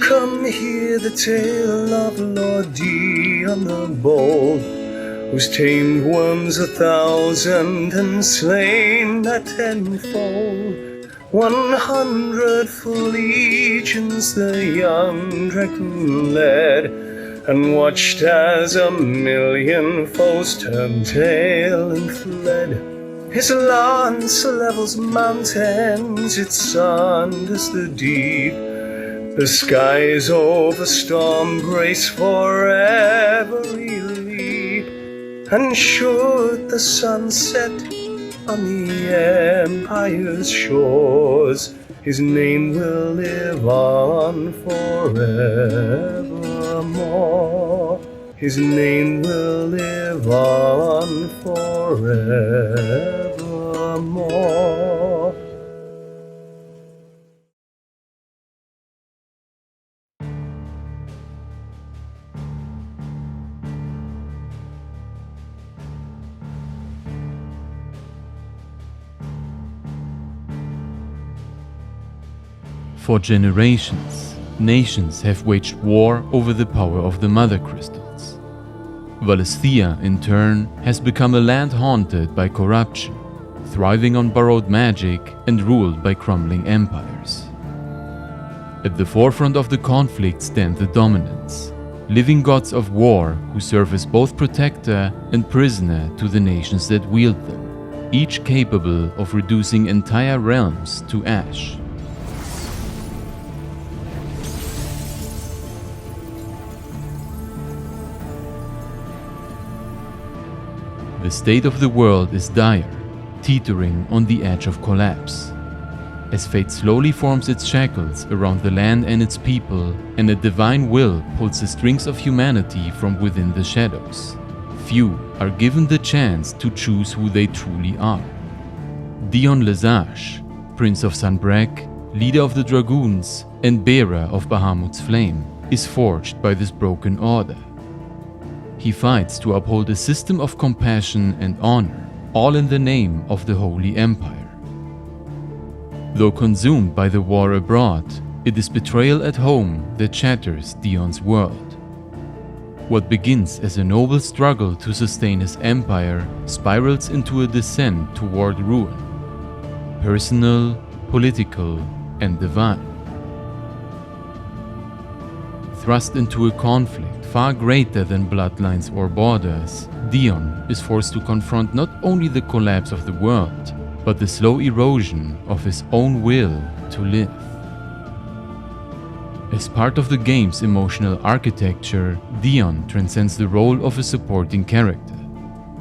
come hear the tale of Lord Dion the Bold, who's tamed worms 1,000 and slain a 10-fold. 100 full legions the young Dragoon led, and watched as 1,000,000 foes turned tail and fled. His lance levels mountains, it sunders the deep. The skies over storm brace for every leap. And should the sun set on the empire's shores, his name will live on forevermore. His name will live on forevermore. For generations, nations have waged war over the power of the Mother Crystals. Valisthea, in turn, has become a land haunted by corruption, thriving on borrowed magic and ruled by crumbling empires. At the forefront of the conflict stand the Dominants, living gods of war who serve as both protector and prisoner to the nations that wield them, each capable of reducing entire realms to ash. The state of the world is dire, teetering on the edge of collapse. As fate slowly forms its shackles around the land and its people, and a divine will pulls the strings of humanity from within the shadows, few are given the chance to choose who they truly are. Dion Lesage, Prince of Sanbreque, leader of the Dragoons, and bearer of Bahamut's flame, is forged by this broken order. He fights to uphold a system of compassion and honor, all in the name of the Holy Empire. Though consumed by the war abroad, it is betrayal at home that shatters Dion's world. What begins as a noble struggle to sustain his empire spirals into a descent toward ruin, personal, political, and divine. Thrust into a conflict far greater than bloodlines or borders, Dion is forced to confront not only the collapse of the world, but the slow erosion of his own will to live. As part of the game's emotional architecture, Dion transcends the role of a supporting character.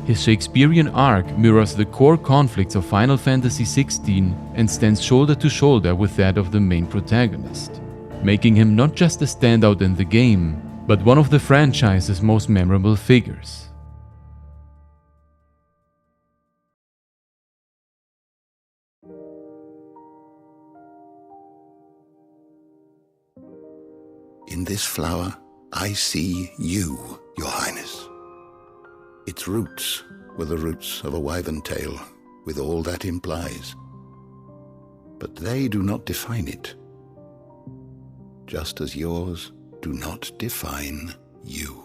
His Shakespearean arc mirrors the core conflicts of Final Fantasy XVI and stands shoulder to shoulder with that of the main protagonist, making him not just a standout in the game, but one of the franchise's most memorable figures. In this flower, I see you, Your Highness. Its roots were the roots of a wyvern tail, with all that implies. But they do not define it, just as yours do not define you.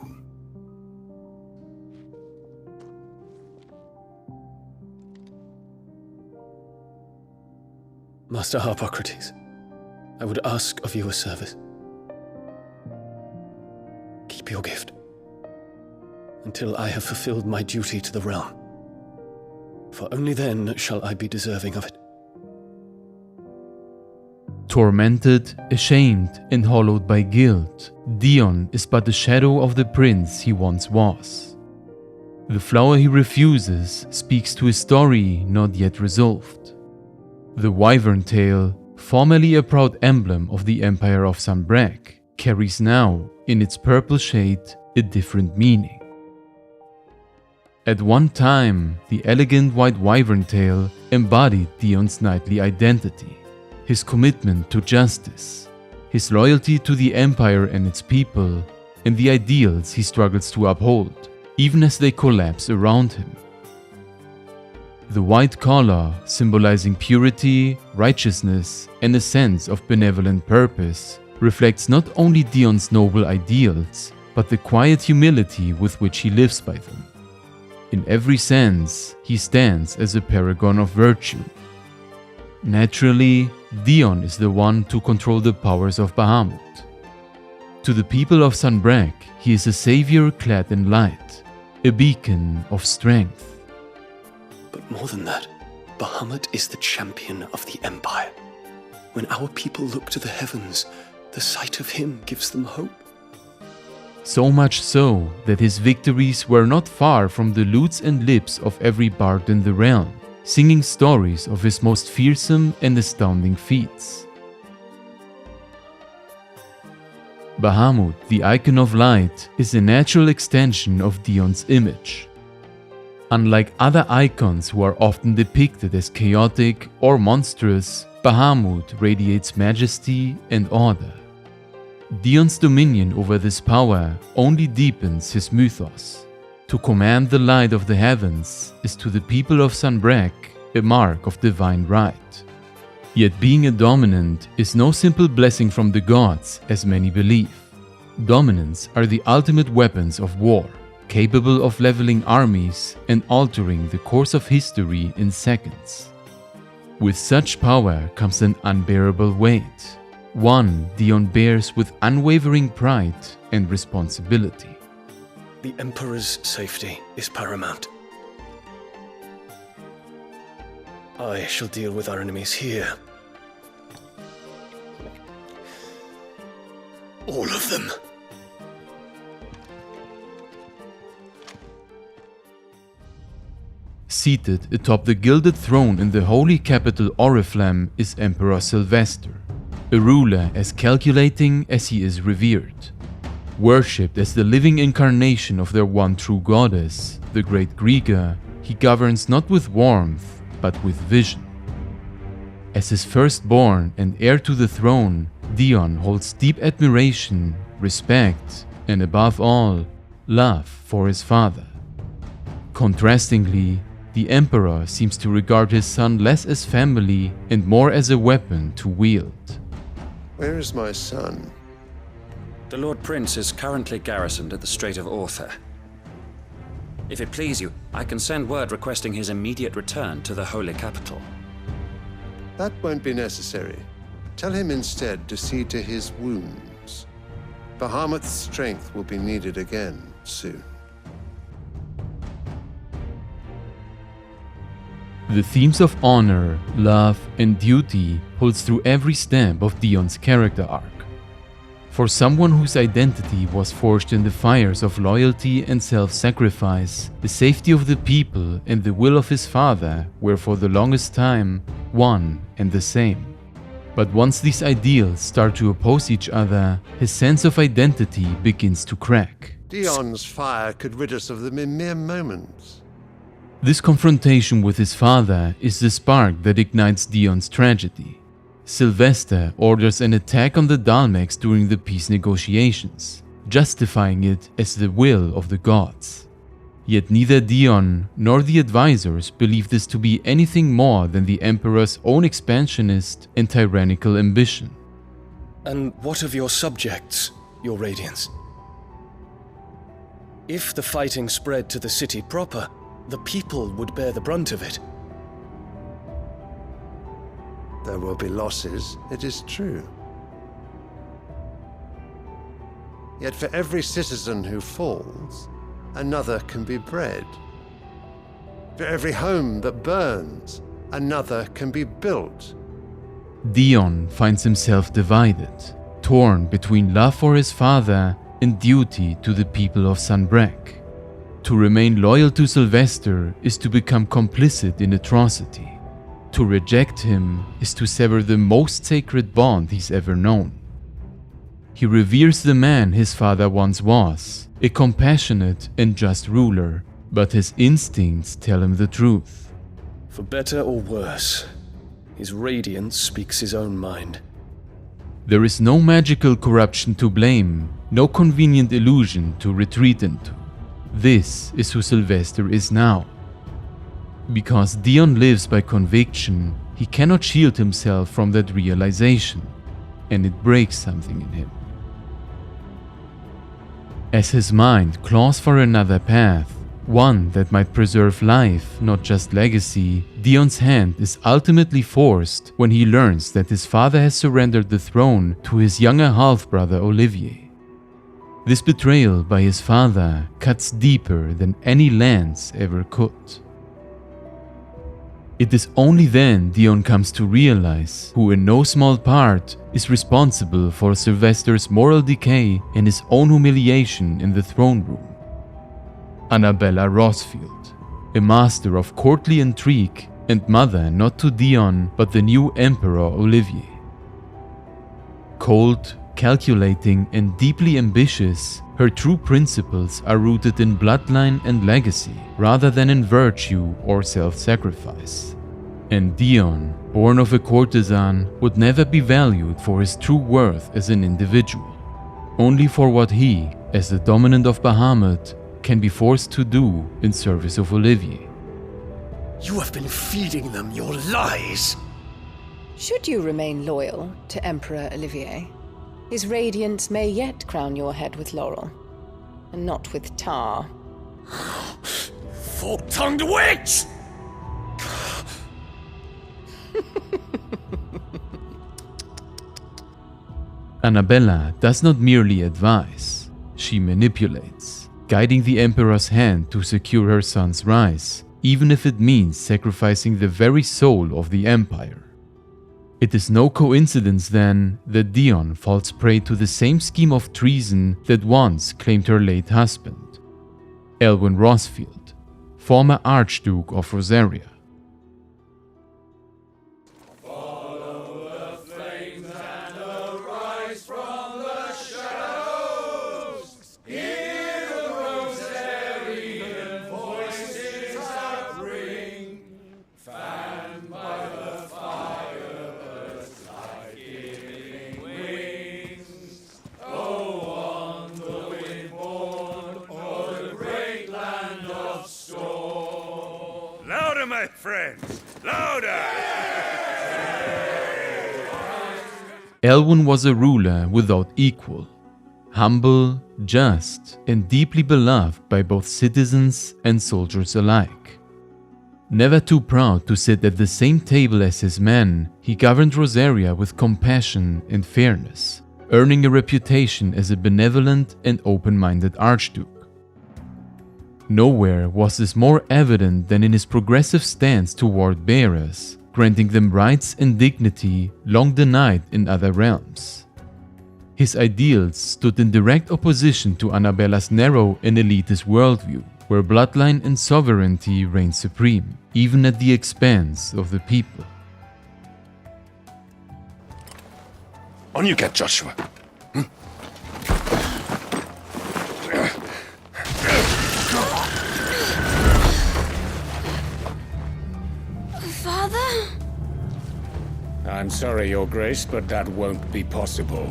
Master Harpocrates, I would ask of you a service. Keep your gift until I have fulfilled my duty to the realm, for only then shall I be deserving of it. Tormented, ashamed, and hollowed by guilt, Dion is but the shadow of the prince he once was. The flower he refuses speaks to a story not yet resolved. The wyvern tail, formerly a proud emblem of the Empire of Sanbreque, carries now, in its purple shade, a different meaning. At one time, the elegant white wyvern tail embodied Dion's knightly identity, his commitment to justice, his loyalty to the Empire and its people, and the ideals he struggles to uphold, even as they collapse around him. The white collar, symbolizing purity, righteousness, and a sense of benevolent purpose, reflects not only Dion's noble ideals, but the quiet humility with which he lives by them. In every sense, he stands as a paragon of virtue. Naturally, Dion is the one to control the powers of Bahamut. To the people of Sanbreque, he is a savior clad in light, a beacon of strength. But more than that, Bahamut is the champion of the Empire. When our people look to the heavens, the sight of him gives them hope. So much so that his victories were not far from the lutes and lips of every bard in the realm, singing stories of his most fearsome and astounding feats. Bahamut, the icon of light, is a natural extension of Dion's image. Unlike other icons who are often depicted as chaotic or monstrous, Bahamut radiates majesty and order. Dion's dominion over this power only deepens his mythos. To command the light of the heavens is to the people of Sanbreque a mark of divine right. Yet being a dominant is no simple blessing from the gods, as many believe. Dominants are the ultimate weapons of war, capable of leveling armies and altering the course of history in seconds. With such power comes an unbearable weight, one Dion bears with unwavering pride and responsibility. The Emperor's safety is paramount. I shall deal with our enemies here. All of them. Seated atop the gilded throne in the holy capital Oriflamme is Emperor Sylvester, a ruler as calculating as he is revered. Worshipped as the living incarnation of their one true goddess, the great Griga, he governs not with warmth, but with vision. As his firstborn and heir to the throne, Dion holds deep admiration, respect, and above all, love for his father. Contrastingly, the Emperor seems to regard his son less as family and more as a weapon to wield. Where is my son? The Lord Prince is currently garrisoned at the Strait of Orther. If it please you, I can send word requesting his immediate return to the holy capital. That won't be necessary. Tell him instead to see to his wounds. Bahamut's strength will be needed again soon. The themes of honor, love, and duty holds through every step of Dion's character arc. For someone whose identity was forged in the fires of loyalty and self-sacrifice, the safety of the people and the will of his father were for the longest time one and the same. But once these ideals start to oppose each other, his sense of identity begins to crack. Dion's fire could rid us of them in mere moments. This confrontation with his father is the spark that ignites Dion's tragedy. Sylvester orders an attack on the Dalmex during the peace negotiations, justifying it as the will of the gods. Yet neither Dion nor the advisors believe this to be anything more than the Emperor's own expansionist and tyrannical ambition. And what of your subjects, your Radiance? If the fighting spread to the city proper, the people would bear the brunt of it. There will be losses, it is true. Yet for every citizen who falls, another can be bred. For every home that burns, another can be built. Dion finds himself divided, torn between love for his father and duty to the people of Sanbreque. To remain loyal to Sylvester is to become complicit in atrocity. To reject him is to sever the most sacred bond he's ever known. He reveres the man his father once was, a compassionate and just ruler, but his instincts tell him the truth. For better or worse, his Radiance speaks his own mind. There is no magical corruption to blame, no convenient illusion to retreat into. This is who Sylvester is now. Because Dion lives by conviction, he cannot shield himself from that realization. and it breaks something in him. As his mind claws for another path, one that might preserve life, not just legacy, Dion's hand is ultimately forced when he learns that his father has surrendered the throne to his younger half-brother Olivier. This betrayal by his father cuts deeper than any lance ever could. It is only then Dion comes to realize who in no small part is responsible for Sylvester's moral decay and his own humiliation in the throne room. Annabella Rosfield, a master of courtly intrigue and mother not to Dion but the new Emperor Olivier. Cold, calculating and deeply ambitious, her true principles are rooted in bloodline and legacy rather than in virtue or self-sacrifice. And Dion, born of a courtesan, would never be valued for his true worth as an individual, only for what he, as the dominant of Bahamut, can be forced to do in service of Olivier. You have been feeding them your lies! Should you remain loyal to Emperor Olivier, his radiance may yet crown your head with laurel, and not with tar. Fork-tongued witch! Annabella does not merely advise, she manipulates, guiding the Emperor's hand to secure her son's rise, even if it means sacrificing the very soul of the Empire. It is no coincidence then that Dion falls prey to the same scheme of treason that once claimed her late husband, Elwyn Rosfield, former Archduke of Rosaria. Louder, my friends! Louder! Elwyn was a ruler without equal, humble, just, and deeply beloved by both citizens and soldiers alike. Never too proud to sit at the same table as his men, he governed Rosaria with compassion and fairness, earning a reputation as a benevolent and open-minded archduke. Nowhere was this more evident than in his progressive stance toward bearers, granting them rights and dignity long denied in other realms. His ideals stood in direct opposition to Annabella's narrow and elitist worldview, where bloodline and sovereignty reigned supreme, even at the expense of the people. On you get, Joshua. Father? I'm sorry, Your Grace, but that won't be possible.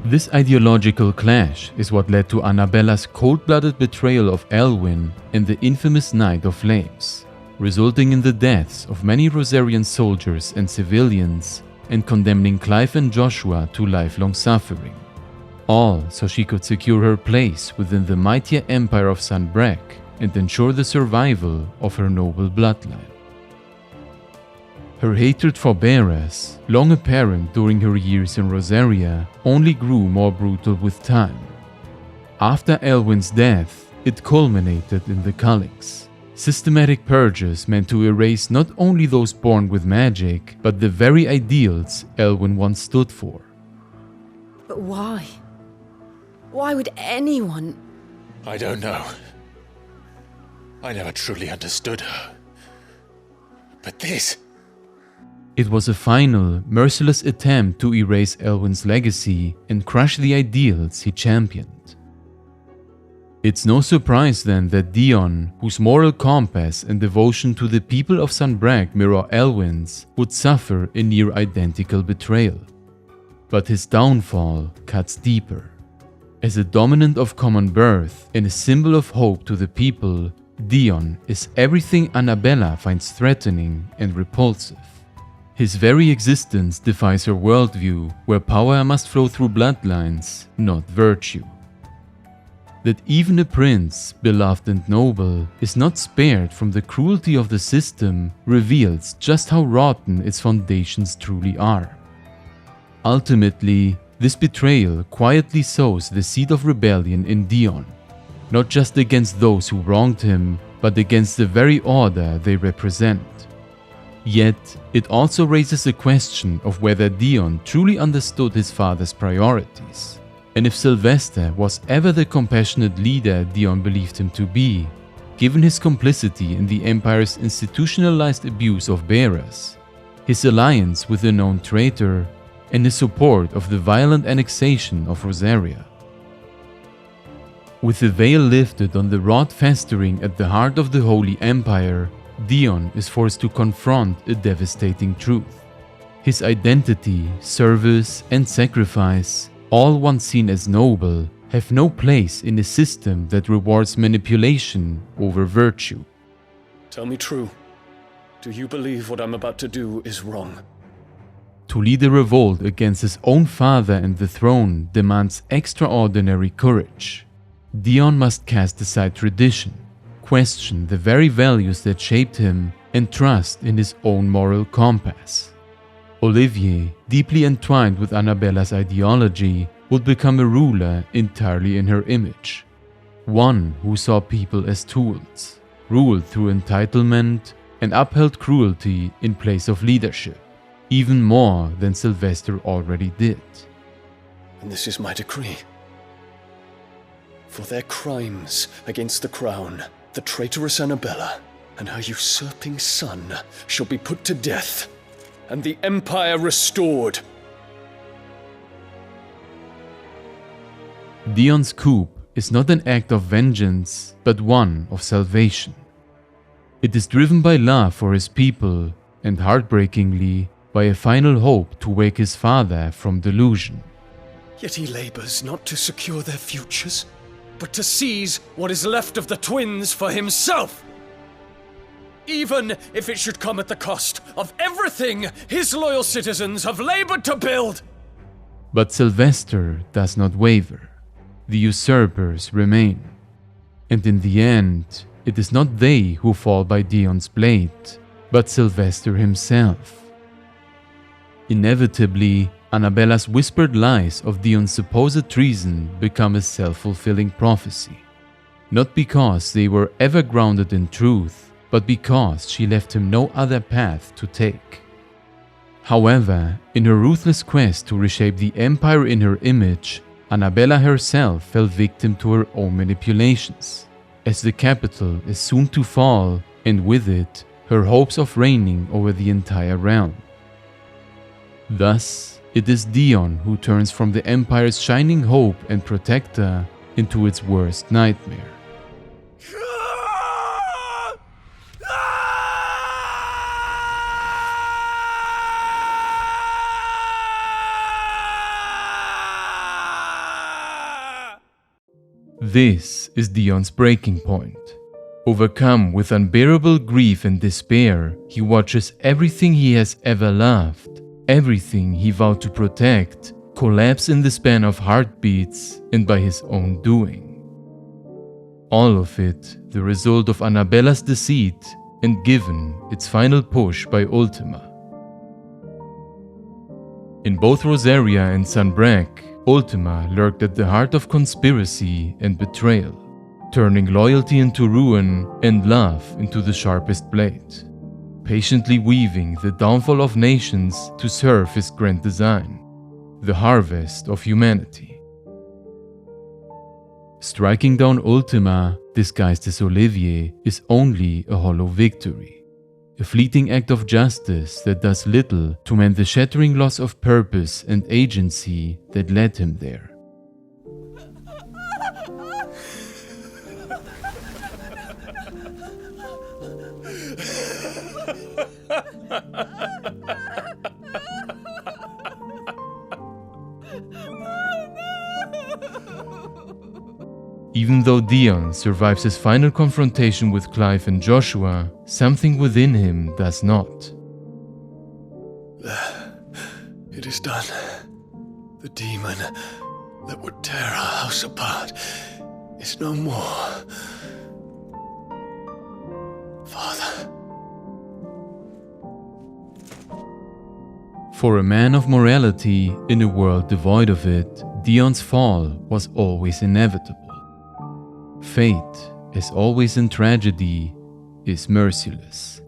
This ideological clash is what led to Annabella's cold-blooded betrayal of Elwyn and the infamous Night of Flames, resulting in the deaths of many Rosarian soldiers and civilians and condemning Clive and Joshua to lifelong suffering. All so she could secure her place within the mightier empire of Sanbreque and ensure the survival of her noble bloodline. Her hatred for bearers, long apparent during her years in Rosaria, only grew more brutal with time. After Elwyn's death, it culminated in the Cullings, systematic purges meant to erase not only those born with magic, but the very ideals Elwyn once stood for. But why? Why would anyone... I don't know. I never truly understood her. But this... It was a final, merciless attempt to erase Elwyn's legacy and crush the ideals he championed. It's no surprise then that Dion, whose moral compass and devotion to the people of Sanbreque mirror Elwyn's, would suffer a near-identical betrayal. But his downfall cuts deeper. As a dominant of common birth and a symbol of hope to the people, Dion is everything Annabella finds threatening and repulsive. His very existence defies her worldview, where power must flow through bloodlines, not virtue. That even a prince, beloved and noble, is not spared from the cruelty of the system reveals just how rotten its foundations truly are. Ultimately, this betrayal quietly sows the seed of rebellion in Dion, not just against those who wronged him, but against the very order they represent. Yet, it also raises a question of whether Dion truly understood his father's priorities, and if Sylvester was ever the compassionate leader Dion believed him to be, given his complicity in the Empire's institutionalized abuse of bearers, his alliance with a known traitor, and his support of the violent annexation of Rosaria. With the veil lifted on the rot festering at the heart of the Holy Empire, Dion is forced to confront a devastating truth. His identity, service, and sacrifice, all once seen as noble, have no place in a system that rewards manipulation over virtue. Tell me true. Do you believe what I'm about to do is wrong? To lead a revolt against his own father and the throne demands extraordinary courage. Dion must cast aside tradition, question the very values that shaped him, and trust in his own moral compass. Olivier, deeply entwined with Annabella's ideology, would become a ruler entirely in her image. One who saw people as tools, ruled through entitlement, and upheld cruelty in place of leadership, even more than Sylvester already did. And this is my decree. For their crimes against the crown, the traitorous Annabella and her usurping son shall be put to death, and the Empire restored. Dion's coup is not an act of vengeance, but one of salvation. It is driven by love for his people, and heartbreakingly, by a final hope to wake his father from delusion. Yet he labors not to secure their futures, but to seize what is left of the twins for himself! Even if it should come at the cost of everything his loyal citizens have labored to build! But Sylvester does not waver. The usurpers remain. And in the end, it is not they who fall by Dion's blade, but Sylvester himself. Inevitably, Annabella's whispered lies of Dion's supposed treason become a self-fulfilling prophecy. Not because they were ever grounded in truth, but because she left him no other path to take. However, in her ruthless quest to reshape the Empire in her image, Annabella herself fell victim to her own manipulations, as the capital is soon to fall, and with it, her hopes of reigning over the entire realm. Thus, it is Dion who turns from the Empire's shining hope and protector into its worst nightmare. This is Dion's breaking point. Overcome with unbearable grief and despair, he watches everything he has ever loved, everything he vowed to protect, collapse in the span of heartbeats and by his own doing. All of it the result of Annabella's deceit and given its final push by Ultima. In both Rosaria and Sunbreak, Ultima lurked at the heart of conspiracy and betrayal, turning loyalty into ruin and love into the sharpest blade, patiently weaving the downfall of nations to serve his grand design, the harvest of humanity. Striking down Ultima, disguised as Olivier, is only a hollow victory, a fleeting act of justice that does little to mend the shattering loss of purpose and agency that led him there. Even Even though Dion survives his final confrontation with Clive and Joshua, something within him does not. It is done. The demon that would tear our house apart is no more. Father. For a man of morality in a world devoid of it, Dion's fall was always inevitable. Fate, as always in tragedy, is merciless.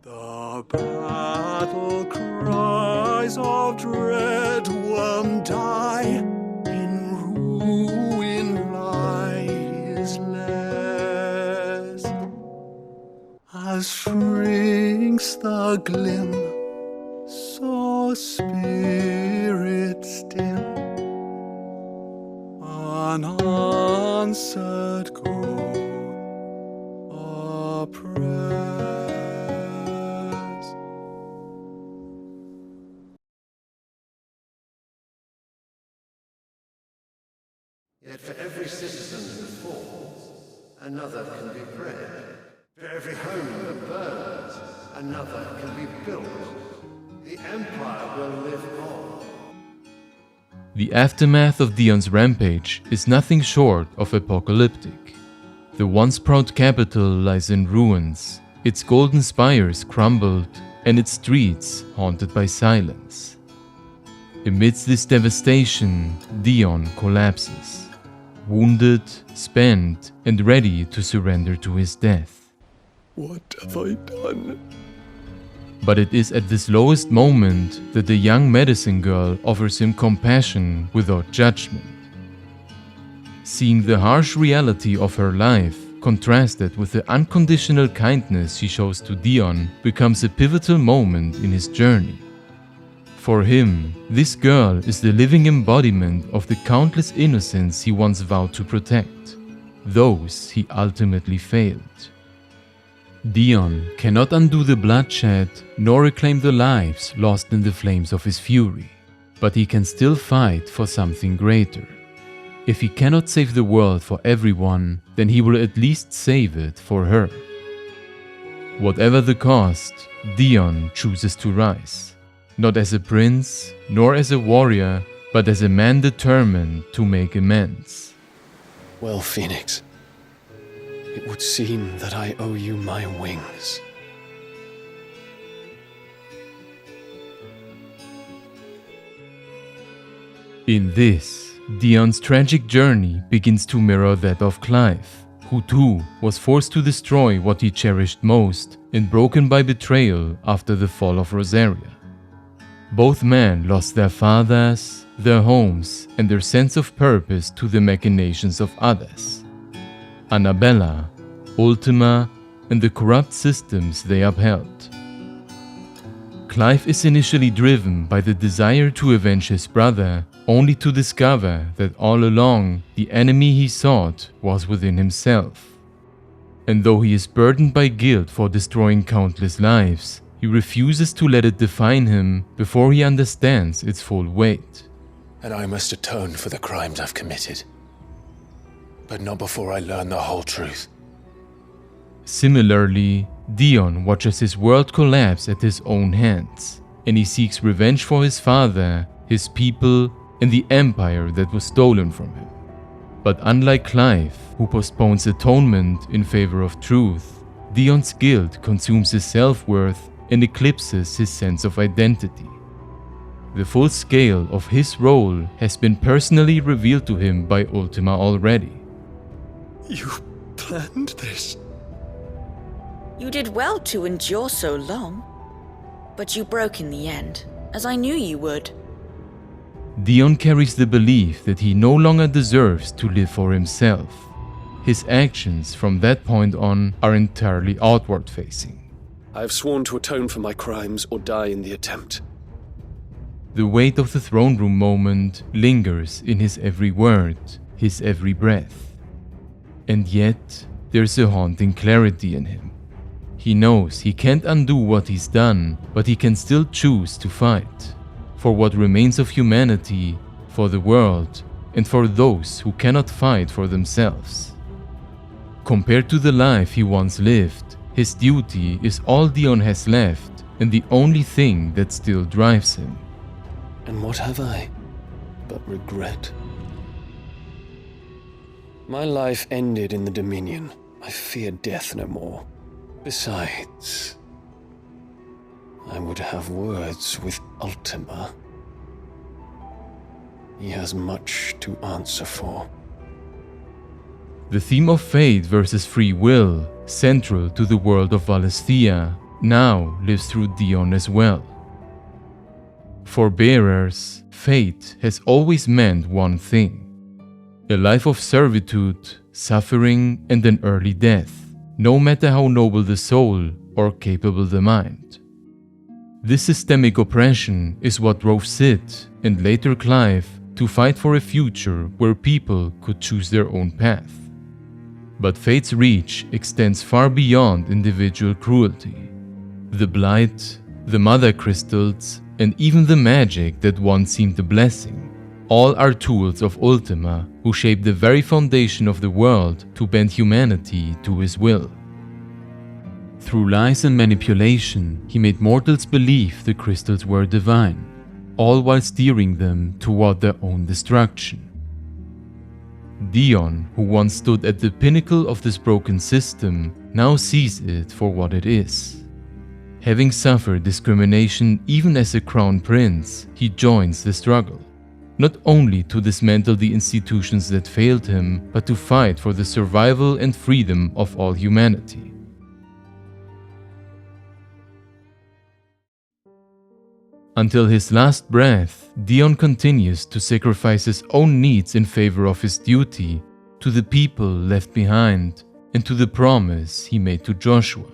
The battle cries of dread worm die, in ruin lies less, as shrinks the glim, so spirits dim, unanswered go oppressed. Yet for every citizen who falls, another can be bred. For every home that burns, another can be built. The Empire will live on. The aftermath of Dion's rampage is nothing short of apocalyptic. The once proud capital lies in ruins, its golden spires crumbled, and its streets haunted by silence. Amidst this devastation, Dion collapses, wounded, spent, and ready to surrender to his death. What have I done? But it is at this lowest moment that the young medicine girl offers him compassion without judgment. Seeing the harsh reality of her life contrasted with the unconditional kindness she shows to Dion becomes a pivotal moment in his journey. For him, this girl is the living embodiment of the countless innocents he once vowed to protect, those he ultimately failed. Dion cannot undo the bloodshed nor reclaim the lives lost in the flames of his fury, but he can still fight for something greater. If he cannot save the world for everyone, then he will at least save it for her. Whatever the cost, Dion chooses to rise, not as a prince nor as a warrior, but as a man determined to make amends. Well, Phoenix, it would seem that I owe you my wings. In this, Dion's tragic journey begins to mirror that of Clive, who too was forced to destroy what he cherished most and broken by betrayal after the fall of Rosaria. Both men lost their fathers, their homes, and their sense of purpose to the machinations of others. Annabella, Ultima, and the corrupt systems they upheld. Clive is initially driven by the desire to avenge his brother, only to discover that all along the enemy he sought was within himself. And though he is burdened by guilt for destroying countless lives, he refuses to let it define him before he understands its full weight. And I must atone for the crimes I've committed. But not before I learn the whole truth. Similarly, Dion watches his world collapse at his own hands, and he seeks revenge for his father, his people, and the empire that was stolen from him. But unlike Clive, who postpones atonement in favor of truth, Dion's guilt consumes his self-worth and eclipses his sense of identity. The full scale of his role has been personally revealed to him by Ultima already. You planned this? You did well to endure so long. But you broke in the end, as I knew you would. Dion carries the belief that he no longer deserves to live for himself. His actions from that point on are entirely outward-facing. I have sworn to atone for my crimes or die in the attempt. The weight of the throne room moment lingers in his every word, his every breath. And yet, there's a haunting clarity in him. He knows he can't undo what he's done, but he can still choose to fight. For what remains of humanity for the world, and for those who cannot fight for themselves. Compared to the life he once lived, his duty is all Dion has left and the only thing that still drives him. And what have I but regret? My life ended in the Dominion. I fear death no more. Besides, I would have words with Ultima. He has much to answer for. The theme of fate versus free will, central to the world of Valisthea, now lives through Dion as well. For bearers, fate has always meant one thing: a life of servitude, suffering, and an early death, no matter how noble the soul or capable the mind. This systemic oppression is what drove Sid, and later Clive, to fight for a future where people could choose their own path. But fate's reach extends far beyond individual cruelty. The blight, the mother crystals, and even the magic that once seemed a blessing, all are tools of Ultima, who shaped the very foundation of the world to bend humanity to his will. Through lies and manipulation, he made mortals believe the crystals were divine, all while steering them toward their own destruction. Dion, who once stood at the pinnacle of this broken system, now sees it for what it is. Having suffered discrimination even as a crown prince, he joins the struggle, not only to dismantle the institutions that failed him, but to fight for the survival and freedom of all humanity. Until his last breath, Dion continues to sacrifice his own needs in favor of his duty to the people left behind and to the promise he made to Joshua.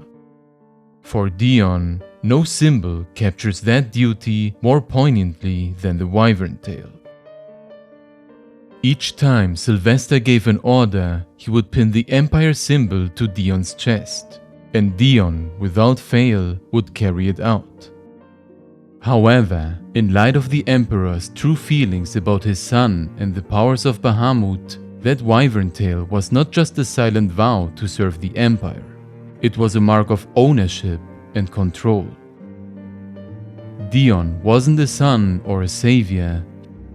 For Dion, no symbol captures that duty more poignantly than the Wyvern tale. Each time Sylvester gave an order, he would pin the Empire symbol to Dion's chest, and Dion, without fail, would carry it out. However, in light of the Emperor's true feelings about his son and the powers of Bahamut, that Wyvern tale was not just a silent vow to serve the Empire. It was a mark of ownership and control. Dion wasn't a son or a savior,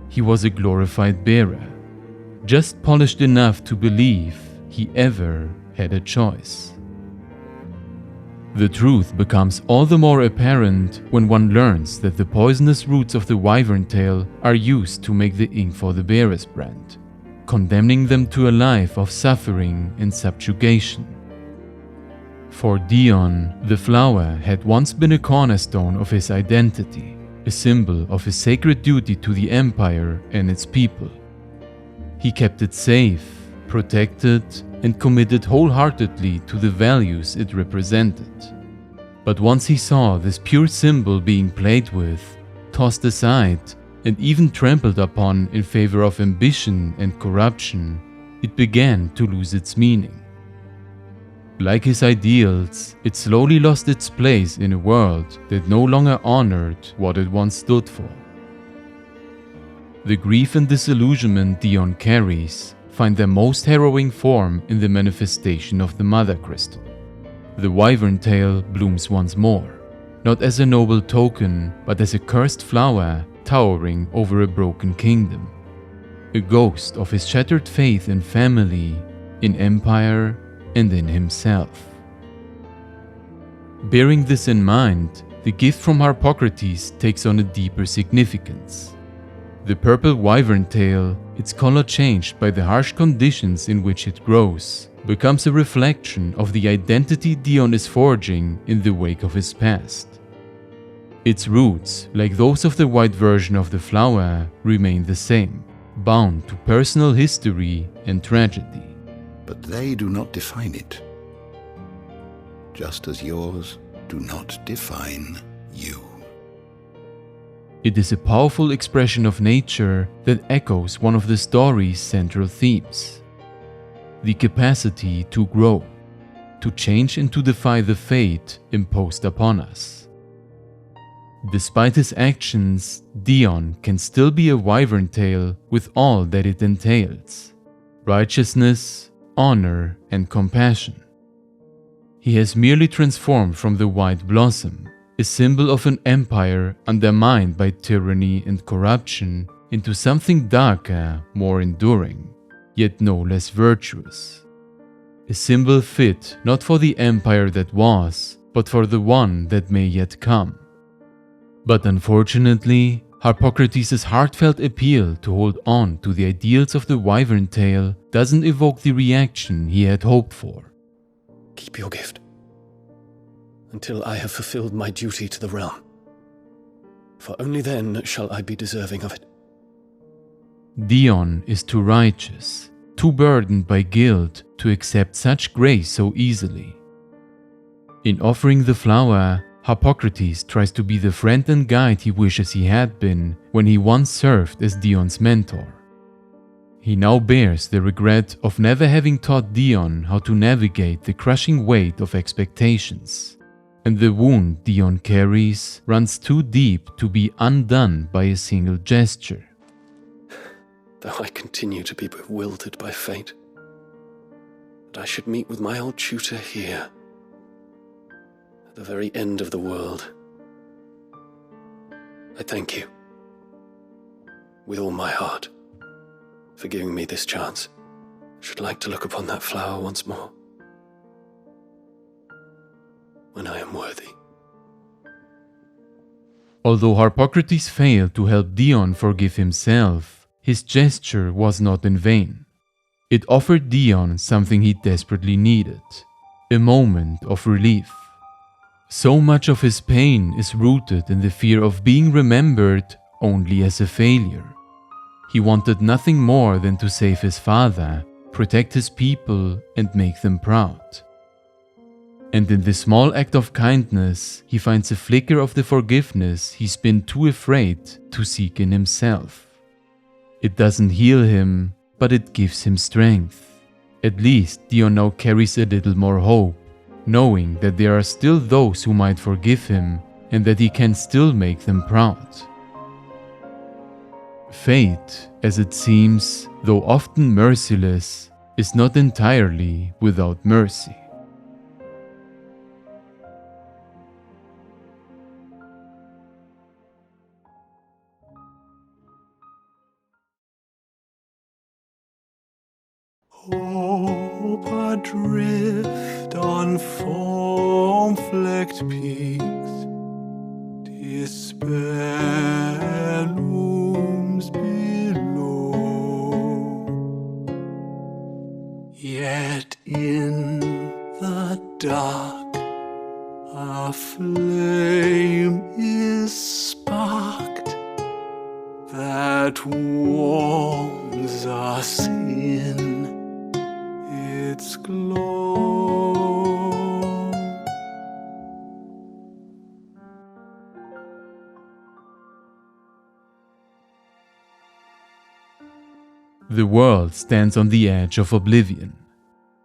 he was a glorified bearer, just polished enough to believe he ever had a choice. The truth becomes all the more apparent when one learns that the poisonous roots of the Wyvern tail are used to make the ink for the bearer's brand, condemning them to a life of suffering and subjugation. For Dion, the flower had once been a cornerstone of his identity, a symbol of his sacred duty to the Empire and its people. He kept it safe, protected, and committed wholeheartedly to the values it represented. But once he saw this pure symbol being played with, tossed aside, and even trampled upon in favor of ambition and corruption, it began to lose its meaning. Like his ideals, it slowly lost its place in a world that no longer honored what it once stood for. The grief and disillusionment Dion carries find their most harrowing form in the manifestation of the Mother Crystal. The Wyvern tail blooms once more, not as a noble token, but as a cursed flower towering over a broken kingdom, a ghost of his shattered faith in family, in empire, and in himself. Bearing this in mind, the gift from Harpocrates takes on a deeper significance. The purple wyvern tail, its color changed by the harsh conditions in which it grows, becomes a reflection of the identity Dion is forging in the wake of his past. Its roots, like those of the white version of the flower, remain the same, bound to personal history and tragedy. But they do not define it, just as yours do not define you. It is a powerful expression of nature that echoes one of the story's central themes: the capacity to grow, to change and to defy the fate imposed upon us. Despite his actions, Dion can still be a wyvern tail with all that it entails: righteousness, honor, and compassion. He has merely transformed from the white blossom, a symbol of an empire undermined by tyranny and corruption, into something darker, more enduring, yet no less virtuous. A symbol fit not for the empire that was, but for the one that may yet come. But unfortunately, Harpocrates' heartfelt appeal to hold on to the ideals of the wyvern tale doesn't evoke the reaction he had hoped for. Keep your gift, until I have fulfilled my duty to the realm, for only then shall I be deserving of it. Dion is too righteous, too burdened by guilt to accept such grace so easily. In offering the flower, Harpocrates tries to be the friend and guide he wishes he had been when he once served as Dion's mentor. He now bears the regret of never having taught Dion how to navigate the crushing weight of expectations, and the wound Dion carries runs too deep to be undone by a single gesture. Though I continue to be bewildered by fate, that I should meet with my old tutor here, at the very end of the world. I thank you, with all my heart, for giving me this chance. I should like to look upon that flower once more, when I am worthy. Although Harpocrates failed to help Dion forgive himself, his gesture was not in vain. It offered Dion something he desperately needed: a moment of relief. So much of his pain is rooted in the fear of being remembered only as a failure. He wanted nothing more than to save his father, protect his people, and make them proud. And in this small act of kindness, he finds a flicker of the forgiveness he's been too afraid to seek in himself. It doesn't heal him, but it gives him strength. At least Dion now carries a little more hope, knowing that there are still those who might forgive him and that he can still make them proud. Fate, as it seems, though often merciless, is not entirely without mercy. Hope adrift on foam-flecked peaks, despair looms below. Yet in the dark, a flame is sparked that warms us in its glow. The world stands on the edge of oblivion.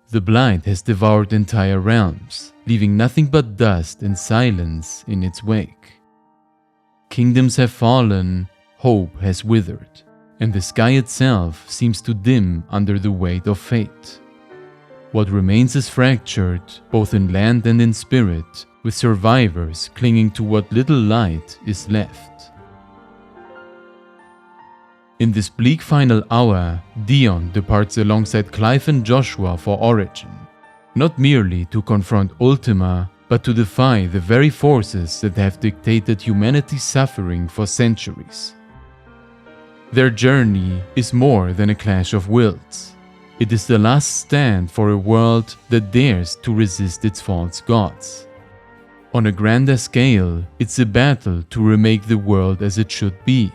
The blight has devoured entire realms, leaving nothing but dust and silence in its wake. Kingdoms have fallen, hope has withered, and the sky itself seems to dim under the weight of fate. What remains is fractured, both in land and in spirit, with survivors clinging to what little light is left. In this bleak final hour, Dion departs alongside Clive and Joshua for Origin, not merely to confront Ultima, but to defy the very forces that have dictated humanity's suffering for centuries. Their journey is more than a clash of wills. It is the last stand for a world that dares to resist its false gods. On a grander scale, it's a battle to remake the world as it should be,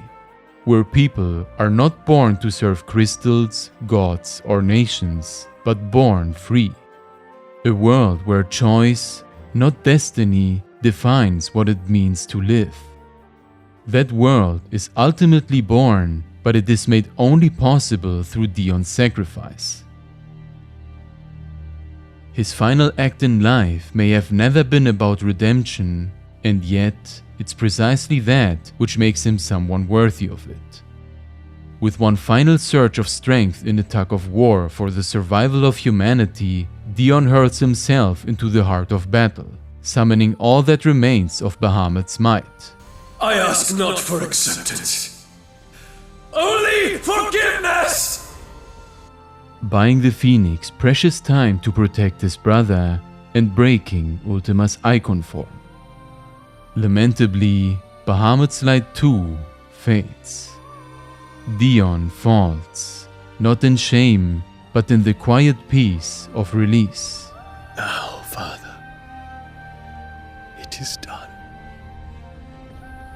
where people are not born to serve crystals, gods, or nations, but born free. A world where choice, not destiny, defines what it means to live. That world is ultimately born, but it is made only possible through Dion's sacrifice. His final act in life may have never been about redemption, And yet, it's precisely that which makes him someone worthy of it. With one final surge of strength in a tug of war for the survival of humanity, Dion hurls himself into the heart of battle, summoning all that remains of Bahamut's might. I ask not for acceptance, only forgiveness! Buying the Phoenix precious time to protect his brother and breaking Ultima's icon form. Lamentably, Bahamut's light too fades. Dion falls, not in shame, but in the quiet peace of release. Now, Father, it is done.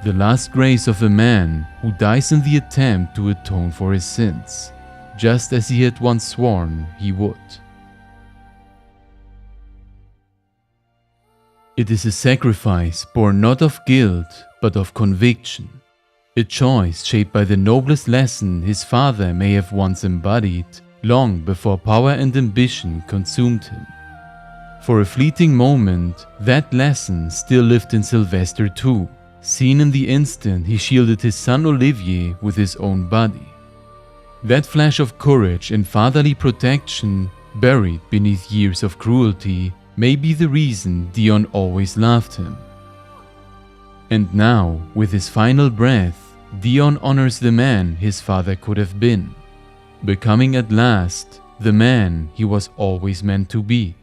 The last grace of a man who dies in the attempt to atone for his sins, just as he had once sworn he would. It is a sacrifice born not of guilt, but of conviction. A choice shaped by the noblest lesson his father may have once embodied, long before power and ambition consumed him. For a fleeting moment, that lesson still lived in Sylvester too, seen in the instant he shielded his son Olivier with his own body. That flash of courage and fatherly protection, buried beneath years of cruelty, may be the reason Dion always loved him. And now, with his final breath, Dion honors the man his father could have been, becoming at last the man he was always meant to be.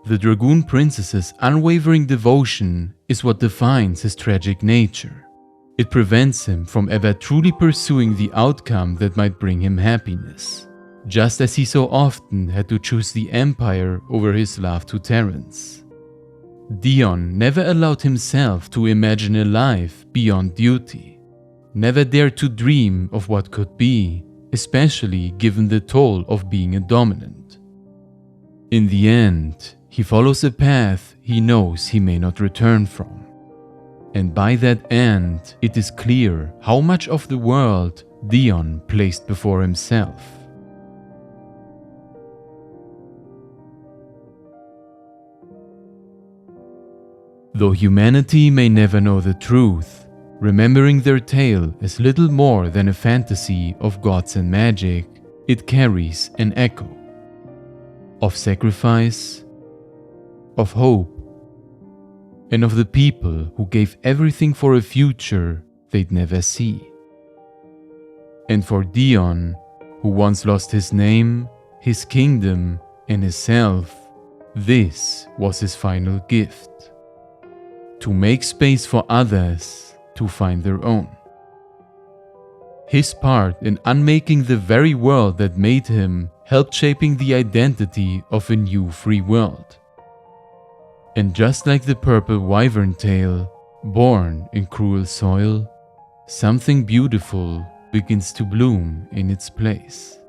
The Dragoon Princess's unwavering devotion is what defines his tragic nature. It prevents him from ever truly pursuing the outcome that might bring him happiness, just as he so often had to choose the Empire over his love to Terence. Dion never allowed himself to imagine a life beyond duty, never dared to dream of what could be, especially given the toll of being a dominant. In the end, he follows a path he knows he may not return from. And by that end, it is clear how much of the world Dion placed before himself. Though humanity may never know the truth, remembering their tale as little more than a fantasy of gods and magic, it carries an echo of sacrifice, of hope, and of the people who gave everything for a future they'd never see. And for Dion, who once lost his name, his kingdom, and his self, this was his final gift: to make space for others to find their own. His part in unmaking the very world that made him helped shaping the identity of a new free world. And just like the purple wyvern tail, born in cruel soil, something beautiful begins to bloom in its place.